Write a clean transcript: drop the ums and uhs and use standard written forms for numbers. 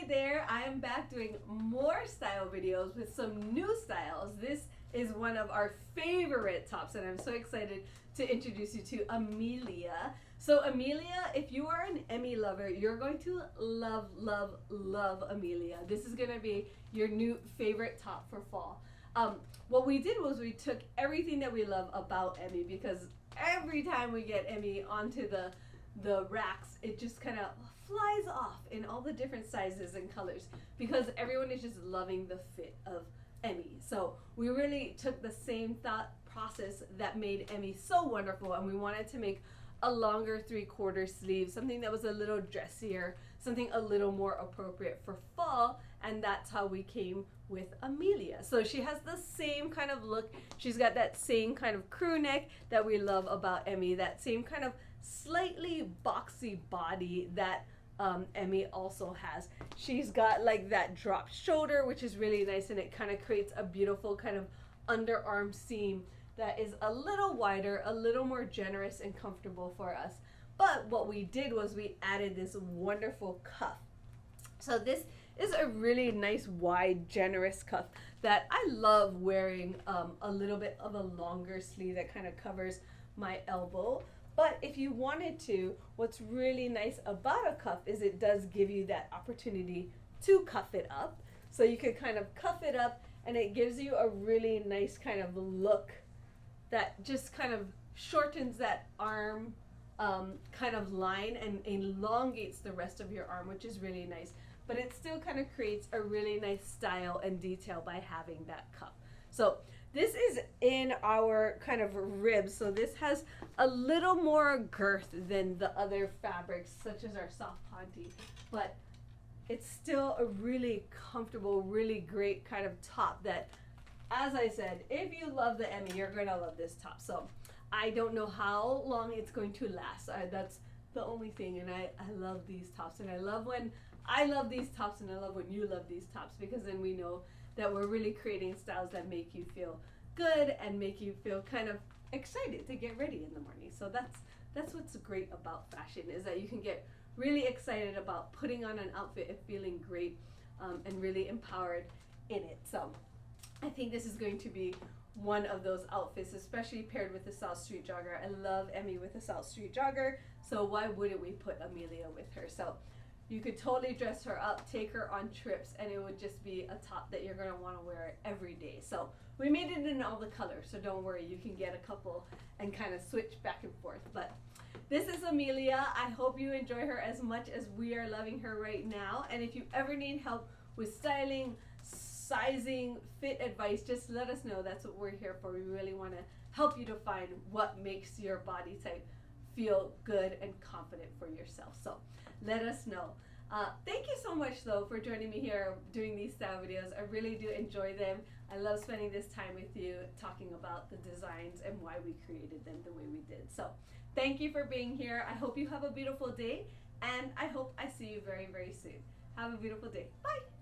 Hey there, I am back doing more style videos with some new styles. This is one of our favorite tops and I'm so excited to introduce you to Amelia. So Amelia, if you are an Emmy lover, you're going to love, love, love Amelia. This is going to be your new favorite top for fall. What we did was we took everything that we love about Emmy, because every time we get Emmy onto the racks, it just kind of flies off in all the different sizes and colors because everyone is just loving the fit of Emmy. So we really took the same thought process that made Emmy so wonderful, and we wanted to make a longer 3/4 sleeve, something that was a little dressier, something a little more appropriate for fall, and that's how we came with Amelia. So she has the same kind of look. She's got that same kind of crew neck that we love about Emmy, that same kind of slightly boxy body that Emmy also has. She's got like that drop shoulder, which is really nice, and it kind of creates a beautiful kind of underarm seam that is a little wider, a little more generous and comfortable for us. But what we did was we added this wonderful cuff. So this is a really nice, wide, generous cuff that I love wearing a little bit of a longer sleeve that kind of covers my elbow. But if you wanted to, what's really nice about a cuff is it does give you that opportunity to cuff it up. So you could kind of cuff it up and it gives you a really nice kind of look that just kind of shortens that arm kind of line and elongates the rest of your arm, which is really nice. But it still kind of creates a really nice style and detail by having that cuff. So this is in our kind of ribs, so this has a little more girth than the other fabrics, such as our soft ponte, but it's still a really comfortable, really great kind of top that, as I said, if you love the Emmy, you're going to love this top. So I don't know how long it's going to last. That's the only thing, and I love these tops, and I love when I love these tops, and I love when you love these tops, because then we know that we're really creating styles that make you feel good and make you feel kind of excited to get ready in the morning. So that's what's great about fashion, is that you can get really excited about putting on an outfit and feeling great and really empowered in it. So I think this is going to be one of those outfits, especially paired with the South Street jogger. I love Emmy with the South Street jogger, so why wouldn't we put Amelia with her? So you could totally dress her up, take her on trips, and it would just be a top that you're going to want to wear every day. So we made it in all the colors, so don't worry, you can get a couple and kind of switch back and forth. But this is Amelia. I hope you enjoy her as much as we are loving her right now. And if you ever need help with styling, sizing, fit advice, just let us know. That's what we're here for. We really want to help you to find what makes your body type feel good and confident for yourself. So let us know. Thank you so much though for joining me here doing these style videos. I really do enjoy them. I love spending this time with you talking about the designs and why we created them the way we did. So thank you for being here. I hope you have a beautiful day, and I hope I see you very, very soon. Have a beautiful day. Bye.